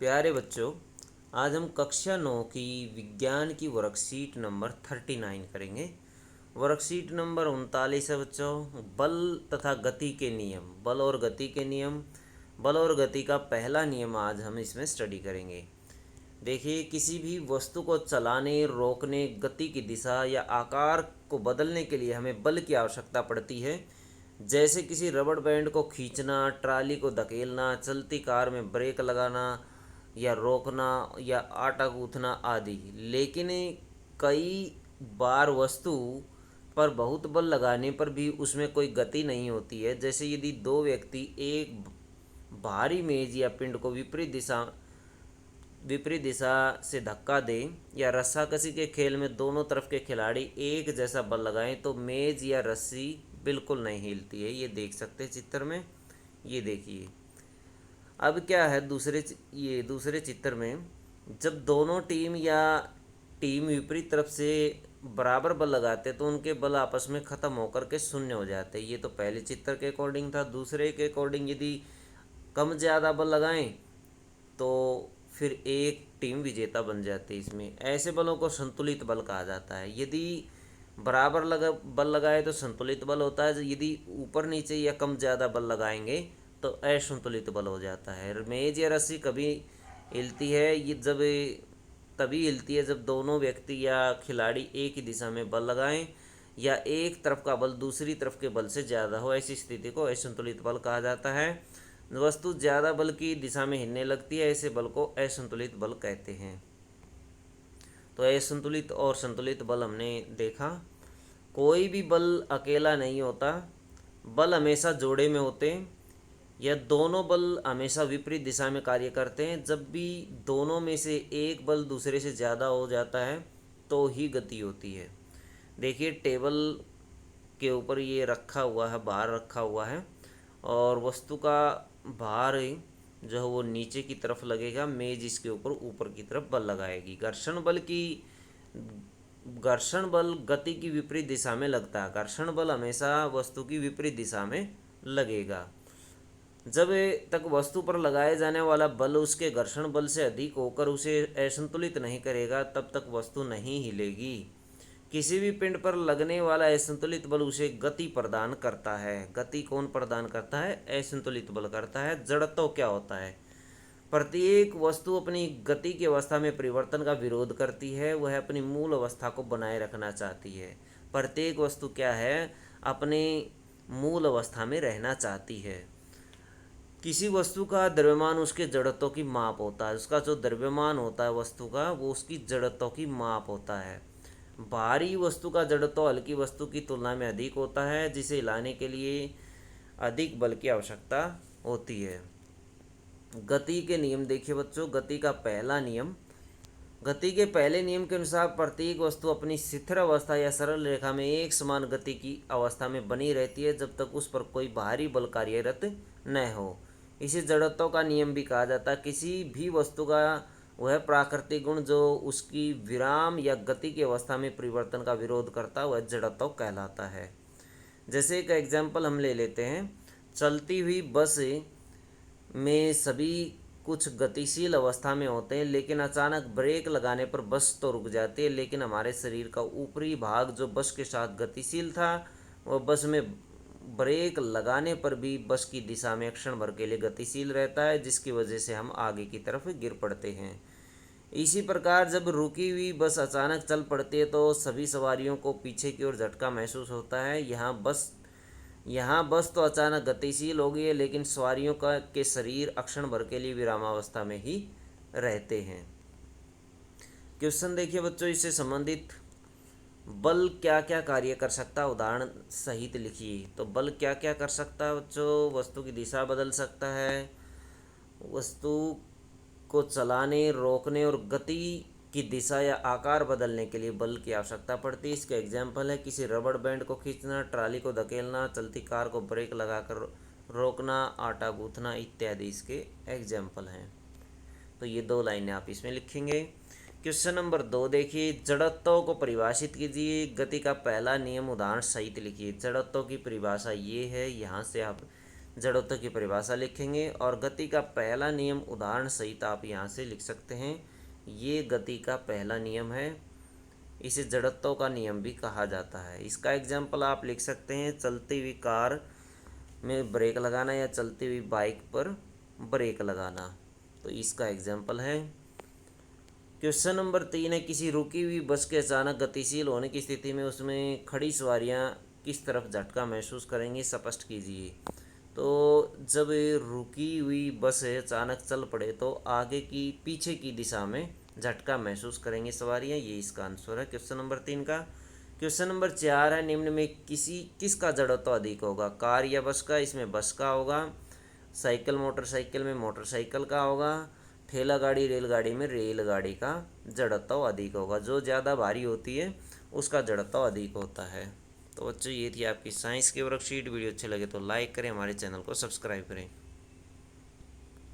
प्यारे बच्चों, आज हम कक्षा 9 की विज्ञान की वर्कशीट नंबर 39 करेंगे। वर्कशीट नंबर 39 है बच्चों, बल तथा गति के नियम। बल और गति के नियम, बल और गति का पहला नियम आज हम इसमें स्टडी करेंगे। देखिए, किसी भी वस्तु को चलाने, रोकने, गति की दिशा या आकार को बदलने के लिए हमें बल की आवश्यकता पड़ती है। जैसे किसी रबड़ बैंड को खींचना, ट्राली को धकेलना, चलती कार में ब्रेक लगाना या रोकना या आटा गूंथना आदि। लेकिन कई बार वस्तु पर बहुत बल लगाने पर भी उसमें कोई गति नहीं होती है। जैसे यदि दो व्यक्ति एक भारी मेज या पिंड को विपरीत दिशा से धक्का दें या रस्साकशी के खेल में दोनों तरफ के खिलाड़ी एक जैसा बल लगाएं तो मेज या रस्सी बिल्कुल नहीं हिलती है। ये देख सकते हैं चित्र में, ये देखिए। अब क्या है दूसरे चित्र में, जब दोनों टीम विपरीत तरफ से बराबर बल लगाते तो उनके बल आपस में ख़त्म होकर के शून्य हो जाते। ये तो पहले चित्र के अकॉर्डिंग था। दूसरे के अकॉर्डिंग यदि कम ज़्यादा बल लगाएं तो फिर एक टीम विजेता बन जाती है। इसमें ऐसे बलों को संतुलित बल कहा जाता है। यदि बराबर बल लगाए तो संतुलित बल होता है। यदि ऊपर नीचे या कम ज़्यादा बल लगाएंगे तो असंतुलित बल हो जाता है। मेज या रस्सी कभी हिलती है, ये जब तभी हिलती है जब दोनों व्यक्ति या खिलाड़ी एक ही दिशा में बल लगाएं या एक तरफ का बल दूसरी तरफ के बल से ज़्यादा हो। ऐसी स्थिति को असंतुलित बल कहा जाता है। वस्तु ज़्यादा बल की दिशा में हिलने लगती है, ऐसे बल को असंतुलित बल कहते हैं। तो असंतुलित और संतुलित बल हमने देखा। कोई भी बल अकेला नहीं होता, बल हमेशा जोड़े में होते हैं या दोनों बल हमेशा विपरीत दिशा में कार्य करते हैं। जब भी दोनों में से एक बल दूसरे से ज़्यादा हो जाता है तो ही गति होती है। देखिए, टेबल के ऊपर ये रखा हुआ है, बाहर रखा हुआ है और वस्तु का भार जो है वो नीचे की तरफ लगेगा। मेज इसके ऊपर की तरफ बल लगाएगी। घर्षण बल गति की विपरीत दिशा में लगता है। घर्षण बल हमेशा वस्तु की विपरीत दिशा में लगेगा। जब तक वस्तु पर लगाए जाने वाला बल उसके घर्षण बल से अधिक होकर उसे असंतुलित नहीं करेगा, तब तक वस्तु नहीं हिलेगी। किसी भी पिंड पर लगने वाला असंतुलित बल उसे गति प्रदान करता है। गति कौन प्रदान करता है? असंतुलित बल करता है। जड़त्व क्या होता है? प्रत्येक वस्तु अपनी गति की अवस्था में परिवर्तन का विरोध करती है। वह अपनी मूल अवस्था को बनाए रखना चाहती है। प्रत्येक वस्तु क्या है? अपने मूल अवस्था में रहना चाहती है। किसी वस्तु का द्रव्यमान उसके जड़त्व की माप होता है। उसका जो द्रव्यमान होता है वस्तु का, वो उसकी जड़त्व की माप होता है। भारी वस्तु का जड़त्व हल्की वस्तु की तुलना में अधिक होता है, जिसे हिलाने के लिए अधिक बल की आवश्यकता होती है। गति के नियम देखिए बच्चों। गति का पहला नियम, गति के पहले नियम के अनुसार प्रत्येक वस्तु अपनी स्थिर अवस्था या सरल रेखा में एक समान गति की अवस्था में बनी रहती है जब तक उस पर कोई बाहरी बल कार्यरत न हो। इसे जड़त्व का नियम भी कहा जाता है। किसी भी वस्तु का वह प्राकृतिक गुण जो उसकी विराम या गति की अवस्था में परिवर्तन का विरोध करता है वह जड़त्व कहलाता है। जैसे एक एग्जाम्पल हम ले लेते हैं। चलती हुई बस में सभी कुछ गतिशील अवस्था में होते हैं, लेकिन अचानक ब्रेक लगाने पर बस तो रुक जाती है। लेकिन हमारे शरीर का ऊपरी भाग जो बस के साथ गतिशील था, वह बस में ब्रेक लगाने पर भी बस की दिशा में क्षण भर के लिए गतिशील रहता है, जिसकी वजह से हम आगे की तरफ गिर पड़ते हैं। इसी प्रकार जब रुकी हुई बस अचानक चल पड़ती है तो सभी सवारियों को पीछे की ओर झटका महसूस होता है। यहाँ बस तो अचानक गतिशील हो गई है, लेकिन सवारियों के शरीर क्षण भर के लिए विरामावस्था में ही रहते हैं। क्वेश्चन देखिए बच्चों, इससे संबंधित बल क्या क्या कार्य कर सकता है उदाहरण सहित लिखिए। तो बल क्या क्या कर सकता है बच्चों? वस्तु की दिशा बदल सकता है, वस्तु को चलाने, रोकने और गति की दिशा या आकार बदलने के लिए बल की आवश्यकता पड़ती है। इसका एग्जाम्पल है किसी रबड़ बैंड को खींचना, ट्राली को धकेलना, चलती कार को ब्रेक लगाकर रोकना, आटा गूंथना इत्यादि इसके एग्जाम्पल हैं। तो ये दो लाइनें आप इसमें लिखेंगे। क्वेश्चन नंबर 2 देखिए। जड़त्व को परिभाषित कीजिए। गति का पहला नियम उदाहरण सहित लिखिए। जड़त्व की परिभाषा ये है, यहाँ से आप जड़त्व की परिभाषा लिखेंगे और गति का पहला नियम उदाहरण सहित आप यहाँ से लिख सकते हैं। ये गति का पहला नियम है, इसे जड़त्व का नियम भी कहा जाता है। इसका एग्जाम्पल आप लिख सकते हैं, चलती हुई कार में ब्रेक लगाना या चलती हुई बाइक पर ब्रेक लगाना, तो इसका एग्जाम्पल है। क्वेश्चन नंबर 3 है, किसी रुकी हुई बस के अचानक गतिशील होने की स्थिति में उसमें खड़ी सवारियां किस तरफ झटका महसूस करेंगी, स्पष्ट कीजिए। तो जब रुकी हुई बस अचानक चल पड़े तो आगे की पीछे की दिशा में झटका महसूस करेंगी सवारियां, ये इसका आंसर है क्वेश्चन नंबर 3 का। क्वेश्चन नंबर 4 है, निम्न में किसका जड़त्व अधिक होगा, कार या बस का। इसमें बस का होगा। साइकिल मोटरसाइकिल में मोटरसाइकिल का होगा। ठेला गाड़ी रेलगाड़ी में रेलगाड़ी का जड़त्व अधिक होगा। जो ज़्यादा भारी होती है उसका जड़त्व अधिक होता है। तो बच्चों, ये थी आपकी साइंस की वर्कशीट। वीडियो अच्छे लगे तो लाइक करें, हमारे चैनल को सब्सक्राइब करें।